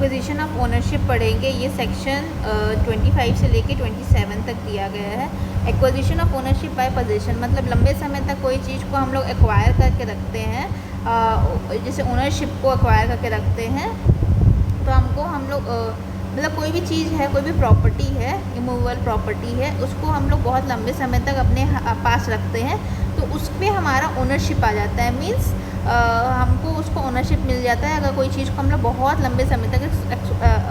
Acquisition of ownership पढ़ेंगे। ये section 25 से लेके 27 तक दिया गया है। Acquisition of ownership by position मतलब लंबे समय तक कोई चीज़ को हम लोग एक्वायर करके रखते हैं, जैसे ओनरशिप को एक्वायर करके रखते हैं। तो हमको हम लोग मतलब कोई भी चीज़ है, कोई भी प्रॉपर्टी है, इमूवेबल प्रॉपर्टी है, उसको हम लोग बहुत लंबे समय तक अपने पास रखते हैं, तो उस पर हमारा ओनरशिप आ जाता है। मीन्स हमको उसको ओनरशिप मिल जाता है अगर कोई चीज़ को हम लोग बहुत लंबे समय तक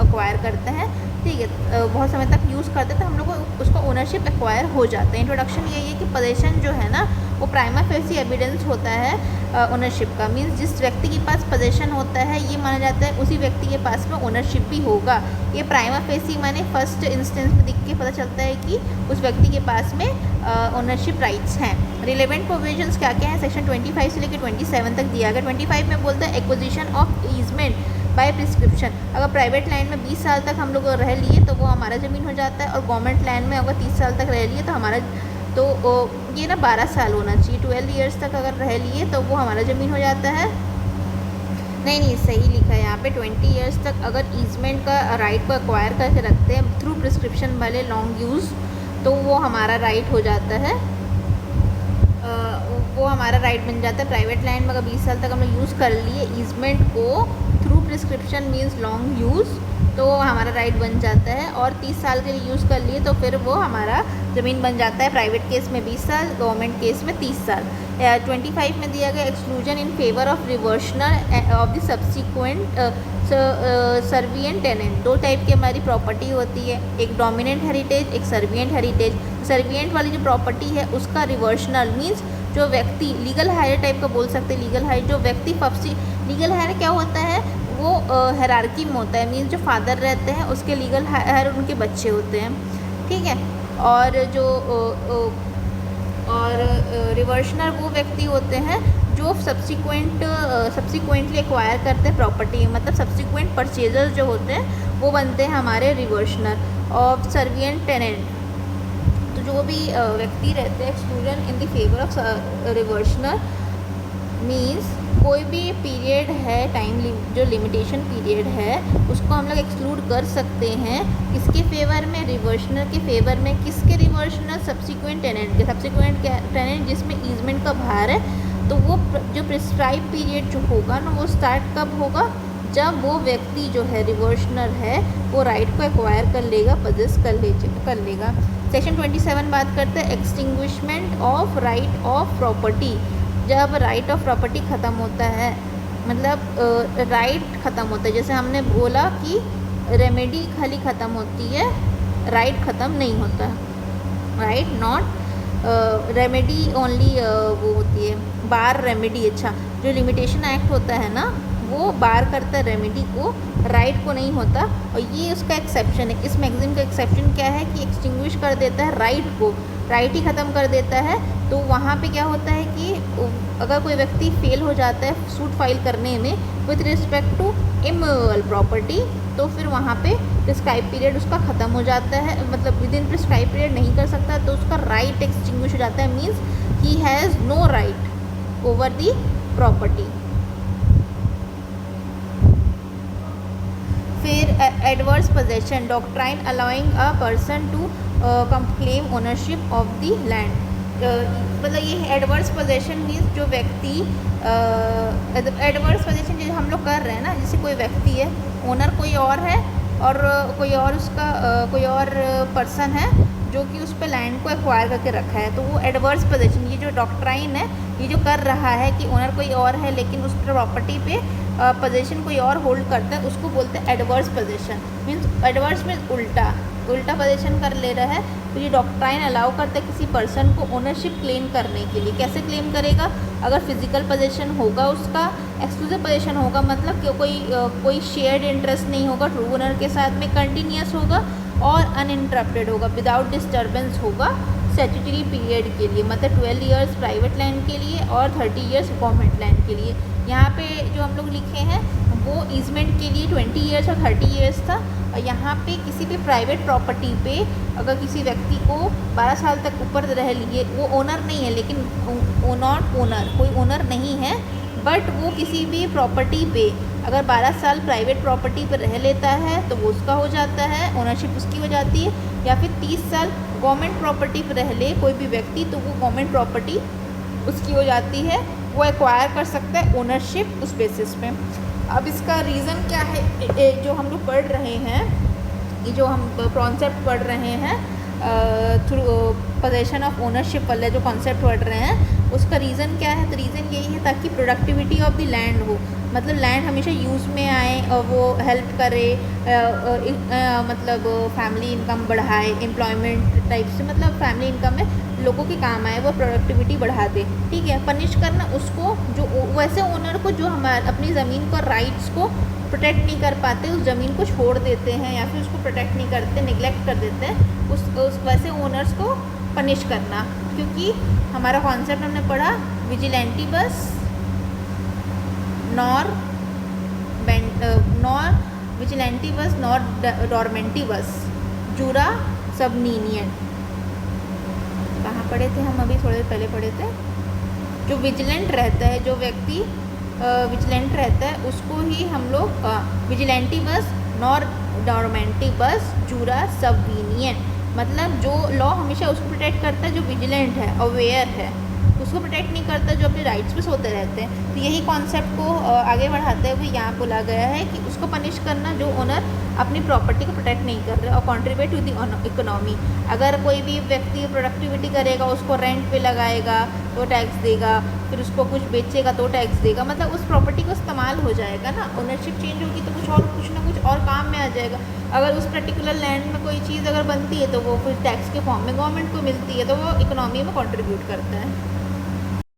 एक्वायर करते हैं, ठीक है, बहुत समय तक यूज़ करते हैं, तो हम लोग को उसका ओनरशिप एक्वायर हो जाता है। इंट्रोडक्शन यही है कि पोजीशन जो है ना वो प्राइमा फेसी एविडेंस होता है ओनरशिप का। मीन्स जिस व्यक्ति के पास पोजीशन होता है ये माना जाता है उसी व्यक्ति के पास में ओनरशिप भी होगा। ये प्राइमा फेसी माने फर्स्ट इंस्टेंस में दिख के पता चलता है कि उस व्यक्ति के पास में ओनरशिप राइट्स हैं। रिलेवेंट प्रोविजंस क्या क्या है सेक्शन 25 से लेकर 27 तक दिया गया। 25 में बोलता है acquisition of easement by prescription. अगर प्राइवेट लैंड में 20 साल तक हम लोग रह लिए तो वो हमारा ज़मीन हो जाता है, और गवर्नमेंट लैंड में अगर 30 साल तक रह लिए तो हमारा ये ना 12 साल होना चाहिए, 12 ईयर्स तक अगर रह लिए तो वो हमारा ज़मीन हो जाता है। नहीं सही लिखा है यहाँ पे 20 ईयर्स तक अगर ईजमेंट का राइट को एक्वायर करके रखते हैं थ्रू प्रिस्क्रिप्शन वाले लॉन्ग यूज़, तो वो हमारा राइट हो जाता है, वो हमारा राइट बन जाता है। प्राइवेट लैंड में अगर 20 साल तक हम लोग यूज़ कर लिए ईजमेंट को through prescription means long use, तो हमारा राइट बन जाता है। और 30 साल के लिए यूज़ कर लिए तो फिर वो हमारा ज़मीन बन जाता है। प्राइवेट केस में 20 साल, गवर्नमेंट केस में 30 साल। 25 में दिया गया exclusion in favour of reversioner of the subsequent servient tenant. दो टाइप की हमारी प्रॉपर्टी होती है, एक डोमिनेंट हेरिटेज, एक सर्विएंट हेरिटेज। सर्विएंट वाली जो प्रॉपर्टी है उसका रिवर्शनल मीन्स जो व्यक्ति लीगल हायर टाइप का बोल सकते हैं। लीगल हायर जो व्यक्ति लीगल हायर क्या होता है वो हायरार्की में होता है, मीन्स जो फादर रहते हैं उसके लीगल हायर उनके बच्चे होते हैं, ठीक है। और जो रिवर्शनर वो व्यक्ति होते हैं जो सब्सिक्वेंटली एक्वायर करते हैं प्रॉपर्टी, मतलब सब्सिक्वेंट परचेजर्स जो होते हैं वो बनते हैं हमारे रिवर्शनर ऑफ सर्विएंट टेनेंट। तो जो भी व्यक्ति रहते हैं exclusion in the favour of reversioner means कोई भी पीरियड है टाइम जो लिमिटेशन पीरियड है उसको हम लोग एक्सक्लूड कर सकते हैं। किसके फेवर में? रिवर्शनर के फेवर में। किसके रिवर्शनर? सब्सिक्वेंट टेनेंट के। सब्सिक्वेंट टेनेंट जिसमें ईजमेंट का भार है, तो वो जो प्रिस्क्राइब पीरियड जो होगा ना वो स्टार्ट कब होगा? जब वो व्यक्ति जो है रिवर्शनर है वो राइट को एक्वायर कर लेगा, पजेस कर लेगा। सेक्शन 27 बात करते हैं extinguishment of right of property. जब राइट ऑफ प्रॉपर्टी ख़त्म होता है, मतलब राइट ख़त्म होता है, जैसे हमने बोला कि रेमेडी खाली ख़त्म होती है, राइट ख़त्म नहीं होता। राइट नॉट रेमेडी ओनली वो होती है बार रेमेडी। अच्छा, जो लिमिटेशन एक्ट होता है ना वो बार करता है रेमेडी को, राइट को नहीं होता। और ये उसका एक्सेप्शन है। इस मैगजीन का एक्सेप्शन क्या है कि एक्सटिंग्विश कर देता है राइट को, राइट ही ख़त्म कर देता है। तो वहाँ पे क्या होता है कि अगर कोई व्यक्ति फेल हो जाता है सूट फाइल करने में with respect to immovable property, तो फिर वहाँ पे प्रिस्क्राइब पीरियड उसका ख़त्म हो जाता है, मतलब विद इन प्रिस्क्राइब पीरियड नहीं कर सकता, तो उसका राइट एक्सटिंग्विश हो जाता है। Means he has no right over the property. फिर adverse possession doctrine allowing a person to claim ownership of the land. मतलब ये एडवर्स पोजेशन मीन्स जो व्यक्ति एडवर्स पोजेशन जो हम लोग कर रहे हैं ना, जैसे कोई व्यक्ति है, ओनर कोई और है और कोई और उसका कोई और पर्सन है जो कि उस पर लैंड को एक्वायर करके रखा है, तो वो एडवर्स पोजेशन, ये जो डॉक्ट्राइन है ये जो कर रहा है कि ओनर कोई और है लेकिन उस प्रॉपर्टी पे पोजेशन कोई और होल्ड करता है, उसको बोलते हैं adverse possession. Means adverse means उल्टा पोजीशन कर ले रहा है। तो ये डॉक्ट्राइन अलाउ करता है किसी पर्सन को ओनरशिप क्लेम करने के लिए। कैसे क्लेम करेगा? अगर फिजिकल पोजीशन होगा उसका, एक्सक्लूसिव पोजीशन होगा, मतलब कि कोई शेयर्ड इंटरेस्ट नहीं होगा, ट्रू ओनर के साथ में कंटिन्यूस होगा और अनइंटरप्टेड होगा, विदाउट डिस्टर्बेंस होगा स्टैट्यूटरी पीरियड के लिए, मतलब 12 ईयर्स प्राइवेट लैंड के लिए और 30 ईयर्स गवर्नमेंट लैंड के लिए। यहाँ पे जो हम लोग लिखे हैं वो ईजमेंट के लिए 20 ईयर्स और 30 ईयर्स था। और यहाँ पे किसी भी प्राइवेट प्रॉपर्टी पे अगर किसी व्यक्ति को 12 साल तक ऊपर रह लिए, वो ओनर नहीं है, लेकिन नॉट ओनर, कोई ओनर नहीं है, बट वो किसी भी प्रॉपर्टी पे अगर 12 साल प्राइवेट प्रॉपर्टी पर रह लेता है तो वो उसका हो जाता है, ओनरशिप उसकी हो जाती है। या फिर 30 साल गवर्नमेंट प्रॉपर्टी पर रह ले कोई भी व्यक्ति तो वो गवर्नमेंट प्रॉपर्टी उसकी हो जाती है, वो एक्वायर कर सकता है ओनरशिप उस बेसिस पे। अब इसका रीज़न क्या है, जो हम लोग पढ़ रहे हैं, ये जो हम कॉन्सेप्ट पढ़ रहे हैं थ्रू पोजेशन ऑफ ओनरशिप वाला जो कॉन्सेप्ट पढ़ रहे हैं, उसका रीज़न क्या है? तो रीज़न यही है ताकि प्रोडक्टिविटी ऑफ द लैंड हो, मतलब लैंड हमेशा यूज़ में आए और वो हेल्प करे, मतलब फैमिली इनकम बढ़ाए, एम्प्लॉयमेंट टाइप से, मतलब फैमिली इनकम में लोगों के काम आए, वो प्रोडक्टिविटी बढ़ा दे। ठीक है, पनिश करना उसको जो वैसे ओनर को जो हमारे अपनी ज़मीन को राइट्स को प्रोटेक्ट नहीं कर पाते, उस ज़मीन को छोड़ देते हैं या फिर उसको प्रोटेक्ट नहीं करते, निगलेक्ट कर देते हैं, उस वैसे ओनर्स को पनिश करना। क्योंकि हमारा कॉन्सेप्ट हमने पढ़ा विजिलेंटिबस नॉर विजिलेंटिबस नॉर डॉर्मेंटिबस जूरा सबनीनियन। कहाँ पढ़े थे हम? अभी थोड़ी देर पहले पढ़े थे। जो विजिलेंट रहता है, जो व्यक्ति विजिलेंट रहता है, उसको ही हम लोग विजिलेंटिबस नॉर डॉर्मेंटिबस जूरा सबवीनियन, मतलब जो लॉ हमेशा उसको प्रोटेक्ट करता है जो विजिलेंट है, अवेयर है, उसको प्रोटेक्ट नहीं करता जो अपने राइट्स पे सोते रहते हैं। तो यही कॉन्सेप्ट को आगे बढ़ाते हुए यहाँ बोला गया है कि उसको पनिश करना जो ओनर अपनी प्रॉपर्टी को प्रोटेक्ट नहीं कर रहे और कंट्रीब्यूट टू द इकोनॉमी। अगर कोई भी व्यक्ति प्रोडक्टिविटी करेगा, उसको रेंट पे लगाएगा तो टैक्स देगा, फिर उसको कुछ बेचेगा तो टैक्स देगा, मतलब उस प्रॉपर्टी को इस्तेमाल हो जाएगा ना। ओनरशिप चेंज होगी तो कुछ ना कुछ और काम में आ जाएगा। अगर उस पर्टिकुलर लैंड में कोई चीज़ अगर बनती है तो वो फिर टैक्स के फॉर्म में गवर्नमेंट को मिलती है, तो वो इकोनॉमी में कंट्रीब्यूट करता है।